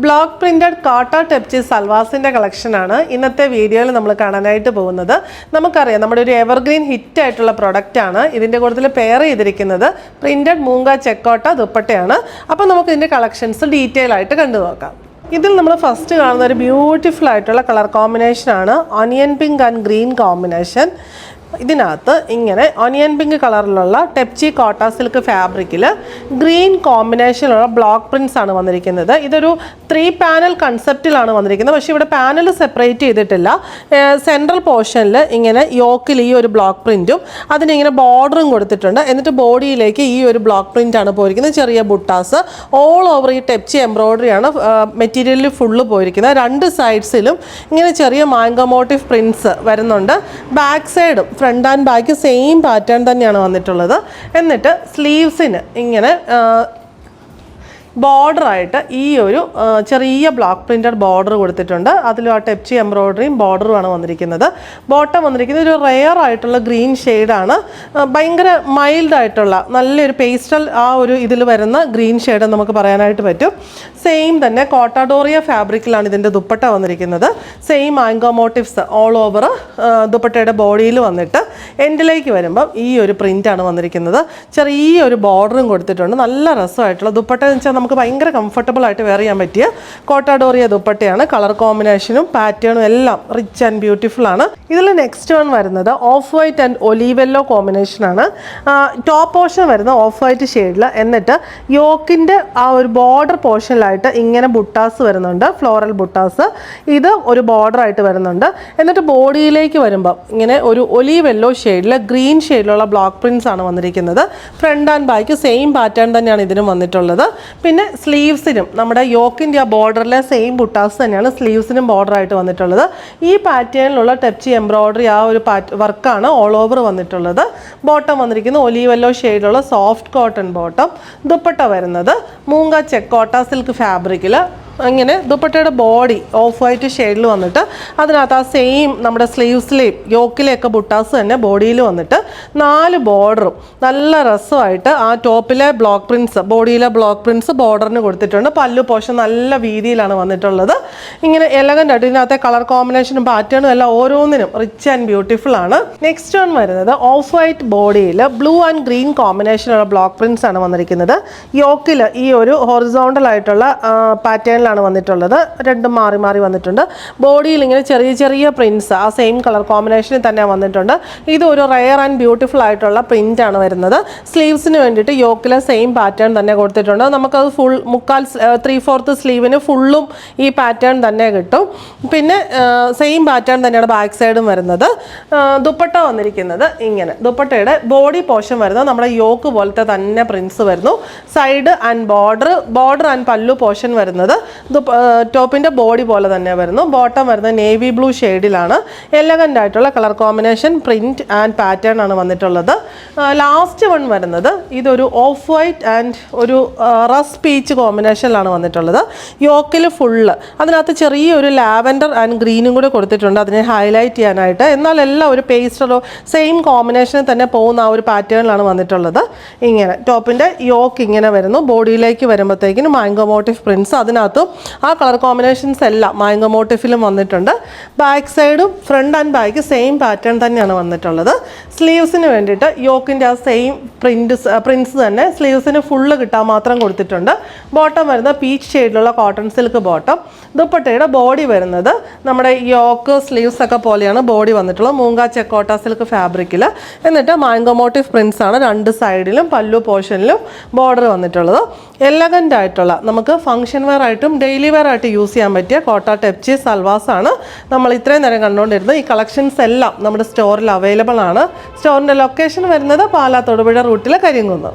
Block printed കോട്ട ടെപ്ചി സൽവാസിൻ്റെ കളക്ഷനാണ് ഇന്നത്തെ വീഡിയോയിൽ നമ്മൾ കാണാനായിട്ട് പോകുന്നത്. നമുക്കറിയാം നമ്മുടെ ഒരു എവർഗ്രീൻ ഹിറ്റ് ആയിട്ടുള്ള പ്രൊഡക്റ്റാണ്. ഇതിൻ്റെ കൂടുതൽ പെയർ ചെയ്തിരിക്കുന്നത് പ്രിന്റഡ് മൂങ്ക ചെക്കോട്ട ദുപ്പട്ടയാണ്. അപ്പോൾ നമുക്ക് ഇതിൻ്റെ കളക്ഷൻസ് ഡീറ്റെയിൽ ആയിട്ട് കണ്ടു നോക്കാം. ഇതിൽ നമ്മൾ ഫസ്റ്റ് കാണുന്ന ഒരു ബ്യൂട്ടിഫുൾ ആയിട്ടുള്ള കളർ കോമ്പിനേഷനാണ് onion pink and green combination. ഇതിനകത്ത് ഇങ്ങനെ ഓണിയൻ പിങ്ക് കളറിലുള്ള ടെപ്ചി കോട്ട സിൽക്ക് ഫാബ്രിക്കിൽ ഗ്രീൻ കോമ്പിനേഷനിലുള്ള ബ്ലോക്ക് പ്രിൻറ്റ്സ് ആണ് വന്നിരിക്കുന്നത്. ഇതൊരു 3 പാനൽ കൺസെപ്റ്റിലാണ് വന്നിരിക്കുന്നത്. പക്ഷേ ഇവിടെ പാനൽ സെപ്പറേറ്റ് ചെയ്തിട്ടില്ല. സെൻട്രൽ പോർഷനിൽ ഇങ്ങനെ യോക്കിൽ ഈ ഒരു ബ്ലോക്ക് പ്രിൻറ്റും അതിനിങ്ങനെ ബോർഡറും കൊടുത്തിട്ടുണ്ട്. എന്നിട്ട് ബോഡിയിലേക്ക് ഈ ഒരു ബ്ലോക്ക് പ്രിൻ്റ് ആണ് പോയിരിക്കുന്നത്. ചെറിയ ബുട്ടാസ് ഓൾ ഓവർ ഈ ടെപ്ചി എംബ്രോയ്ഡറിയാണ് മെറ്റീരിയലിൽ ഫുള്ള് പോയിരിക്കുന്നത്. രണ്ട് സൈഡ്സിലും ഇങ്ങനെ ചെറിയ മാംഗോ മോട്ടീവ് പ്രിൻറ്റ്സ് വരുന്നുണ്ട്. ബാക്ക് സൈഡും front and back same pattern തന്നെയാണ് വന്നിട്ടുള്ളത്. എന്നിട്ട് സ്ലീവ്സിന് ഇങ്ങനെ ബോർഡറായിട്ട് ഈ ഒരു ചെറിയ ബ്ലോക്ക് പ്രിൻറ്റഡ് ബോർഡർ കൊടുത്തിട്ടുണ്ട്. അതിലും ആ ടെപ്ചി എംബ്രോയ്ഡറിയും ബോർഡറുമാണ് വന്നിരിക്കുന്നത്. ബോട്ടം വന്നിരിക്കുന്നത് ഒരു റെയർ ആയിട്ടുള്ള ഗ്രീൻ ഷെയ്ഡാണ്. ഭയങ്കര മൈൽഡ് ആയിട്ടുള്ള നല്ലൊരു പേസ്റ്റൽ ആ ഒരു ഇതിൽ വരുന്ന ഗ്രീൻ ഷെയ്ഡ് നമുക്ക് പറയാനായിട്ട് പറ്റും. സെയിം തന്നെ കോട്ടാഡോറിയ ഫാബ്രിക്കിലാണ് ഇതിൻ്റെ ദുപ്പട്ട വന്നിരിക്കുന്നത്. Same mango motives all over ദുപ്പട്ടയുടെ ബോഡിയിൽ വന്നിട്ട് എൻഡിലേക്ക് വരുമ്പം ഈ ഒരു പ്രിൻ്റാണ് വന്നിരിക്കുന്നത്. ചെറിയൊരു ബോർഡറും കൊടുത്തിട്ടുണ്ട്. നല്ല രസമായിട്ടുള്ള ദുപ്പട്ട എന്ന് വെച്ചാൽ നമുക്ക് ഭയങ്കര കംഫർട്ടബിൾ ആയിട്ട് വെയർ ചെയ്യാൻ പറ്റിയ കോട്ടാഡോറിയ ദുപ്പട്ടയാണ്. കളർ കോമ്പിനേഷനും പാറ്റേണും എല്ലാം റിച്ച് ആൻഡ് ബ്യൂട്ടിഫുൾ ആണ്. ഇതിൽ നെക്സ്റ്റ് വൺ വരുന്നത് off white and olive yellow കോമ്പിനേഷനാണ്. ടോപ്പ് പോർഷൻ വരുന്ന ഓഫ് വൈറ്റ് ഷെയ്ഡിൽ, എന്നിട്ട് യോക്കിൻ്റെ ആ ഒരു ബോർഡർ പോർഷനിലായിട്ട് ഇങ്ങനെ ബുട്ടാസ് വരുന്നുണ്ട്, ഫ്ലോറൽ ബുട്ടാസ്. ഇത് ഒരു ബോർഡറായിട്ട് വരുന്നുണ്ട്. എന്നിട്ട് ബോഡിയിലേക്ക് വരുമ്പോൾ ഇങ്ങനെ ഒരു ഒലീവ് യെല്ലോ ഷെയ്ഡിൽ ഗ്രീൻ ഷെയ്ഡിലുള്ള ബ്ലോക്ക് പ്രിൻറ്റ്സ് ആണ് വന്നിരിക്കുന്നത്. Front and back same pattern തന്നെയാണ് ഇതിനും വന്നിട്ടുള്ളത്. പിന്നെ സ്ലീവ്സിനും നമ്മുടെ യോക്കിൻ്റെ ആ ബോർഡറിലെ സെയിം ബുട്ടാസ് തന്നെയാണ് സ്ലീവ്സിനും ബോർഡറായിട്ട് വന്നിട്ടുള്ളത്. ഈ പാറ്റേണിലുള്ള ടെപ്ചി എംബ്രോയ്ഡറി ആ ഒരു വർക്കാണ് ഓൾ ഓവർ വന്നിട്ടുള്ളത്. ബോട്ടം വന്നിരിക്കുന്നത് ഒലീവ് യെല്ലോ ഷെയ്ഡിലുള്ള സോഫ്റ്റ് കോട്ടൺ ബോട്ടം. ദുപ്പട്ട വരുന്നത് മൂങ്ക ചെക്കോട്ട സിൽക്ക് ഫാബ്രിക്കിൽ ഇങ്ങനെ ദുപ്പട്ടയുടെ ബോഡി ഓഫ് വൈറ്റ് ഷെയ്ഡിൽ വന്നിട്ട് അതിനകത്ത് ആ സെയിം നമ്മുടെ സ്ലീവ്സിലെയും യോക്കിലെയൊക്കെ ബുട്ടാസ് തന്നെ ബോഡിയിൽ വന്നിട്ട് 4 ബോർഡറും നല്ല രസമായിട്ട് ആ ടോപ്പിലെ ബ്ലോക്ക് പ്രിൻറ്റ്സ് ബോഡിയിലെ ബ്ലോക്ക് പ്രിൻറ്റ്സ് ബോർഡറിന് കൊടുത്തിട്ടുണ്ട്. പല്ലു പോർഷൻ നല്ല വീതിയിലാണ് വന്നിട്ടുള്ളത്. ഇങ്ങനെ എലഗൻ്റ് ആയിട്ട് ഇതിനകത്തെ കളർ കോമ്പിനേഷനും പാറ്റേണും എല്ലാം ഓരോന്നിനും റിച്ച് ആൻഡ് ബ്യൂട്ടിഫുൾ ആണ്. നെക്സ്റ്റ് വൺ വരുന്നത് ഓഫ് വൈറ്റ് ബോഡിയിൽ ബ്ലൂ ആൻഡ് ഗ്രീൻ കോമ്പിനേഷനുള്ള ബ്ലോക്ക് പ്രിൻറ്റ്സ് ആണ് വന്നിരിക്കുന്നത്. യോക്കിൽ ഈ ഒരു ഹൊറിസോണ്ടൽ ആയിട്ടുള്ള പാറ്റേൺ ാണ് വന്നിട്ടുള്ളത്. രണ്ടും മാറി മാറി വന്നിട്ടുണ്ട്. ബോഡിയിൽ ഇങ്ങനെ ചെറിയ ചെറിയ പ്രിൻറ്റ്സ് ആ സെയിം കളർ കോമ്പിനേഷനിൽ തന്നെ വന്നിട്ടുണ്ട്. ഇത് ഒരു റെയർ ആൻഡ് ബ്യൂട്ടിഫുൾ ആയിട്ടുള്ള പ്രിൻ്റ് ആണ് വരുന്നത്. സ്ലീവ്സിന് വേണ്ടിയിട്ട് യോക്കിലെ സെയിം പാറ്റേൺ തന്നെ കൊടുത്തിട്ടുണ്ട്. നമുക്കത് ഫുൾ 3/4 സ്ലീവിന് ഫുള്ളും ഈ പാറ്റേൺ തന്നെ കിട്ടും. പിന്നെ സെയിം പാറ്റേൺ തന്നെയാണ് ബാക്ക് സൈഡും വരുന്നത്. ദുപ്പട്ട വന്നിരിക്കുന്നത് ഇങ്ങനെ ദുപ്പട്ടയുടെ ബോഡി പോർഷൻ വരുന്നത് നമ്മുടെ യോക്ക് പോലത്തെ തന്നെ പ്രിൻറ്റ്സ് വരുന്നു. സൈഡ് ആൻഡ് ബോർഡർ ആൻഡ് പല്ലു പോർഷൻ വരുന്നത് ടോപ്പിൻ്റെ ബോഡി പോലെ തന്നെ വരുന്നു. ബോട്ടം വരുന്നത് നേവി ബ്ലൂ ഷെയ്ഡിലാണ്. എലഗൻ്റ് ആയിട്ടുള്ള colour combination print and pattern ആണ് വന്നിട്ടുള്ളത്. ലാസ്റ്റ് വൺ വരുന്നത് ഇതൊരു ഓഫ് വൈറ്റ് ആൻഡ് ഒരു റസ് പീച്ച് കോമ്പിനേഷനിലാണ് വന്നിട്ടുള്ളത്. യോക്കിൽ ഫുള്ള് അതിനകത്ത് ചെറിയൊരു ലാവൻഡർ ആൻഡ് ഗ്രീനും കൂടെ കൊടുത്തിട്ടുണ്ട് അതിനെ ഹൈലൈറ്റ് ചെയ്യാനായിട്ട്. എന്നാൽ എല്ലാം ഒരു പേസ്റ്ററോ സെയിം കോമ്പിനേഷനിൽ തന്നെ പോകുന്ന ആ ഒരു പാറ്റേണിലാണ് വന്നിട്ടുള്ളത്. ഇങ്ങനെ ടോപ്പിൻ്റെ യോക്ക് ഇങ്ങനെ വരുന്നു. ബോഡിയിലേക്ക് വരുമ്പോഴത്തേക്കിനും മാംഗോ മോട്ടീവ് പ്രിൻറ്റ്സ് അതിനകത്തും ആ കളർ കോമ്പിനേഷൻസ് എല്ലാം മാംഗോ മോട്ടീഫിലും വന്നിട്ടുണ്ട്. ബാക്ക് സൈഡും front and back same pattern തന്നെയാണ് വന്നിട്ടുള്ളത്. സ്ലീവ്സിന് വേണ്ടിയിട്ട് യോക്കിൻ്റെ ആ സെയിം പ്രിൻറ്റ്സ് തന്നെ സ്ലീവ്സിന് ഫുള്ള് കിട്ടാൻ മാത്രം കൊടുത്തിട്ടുണ്ട്. ബോട്ടം വരുന്ന പീച്ച് ഷെയ്ഡിലുള്ള കോട്ടൺ സിൽക്ക് ബോട്ടം. ദുപ്പട്ടയുടെ ബോഡി വരുന്നത് നമ്മുടെ യോക്ക് സ്ലീവ്സ് ഒക്കെ പോലെയാണ് ബോഡി വന്നിട്ടുള്ളത്. മൂങ്ക ചെക്കോട്ട സിൽക്ക് ഫാബ്രിക്കിൽ. എന്നിട്ട് മാംഗോ മോട്ടീവ് പ്രിൻറ്റ്സ് ആണ് രണ്ട് സൈഡിലും പല്ലു പോർഷനിലും ബോർഡർ വന്നിട്ടുള്ളത്. എലഗൻ്റ് ആയിട്ടുള്ള നമുക്ക് ഫംഗ്ഷൻ വെയർ ആയിട്ടും ഡെയിലി വെയർ ആയിട്ട് യൂസ് ചെയ്യാൻ പറ്റിയ കോട്ട ടെപ്ചി സൽവാസ് ആണ് നമ്മൾ ഇത്രയും നേരം കണ്ടുകൊണ്ടിരുന്നത്. ഈ കളക്ഷൻസ് എല്ലാം നമ്മുടെ സ്റ്റോറിൽ അവൈലബിൾ ആണ്. സ്റ്റോറിൻ്റെ ലൊക്കേഷൻ വരുന്നത് പാലാ തൊടുപുഴ റൂട്ടിലെ കരിങ്കുന്ന്.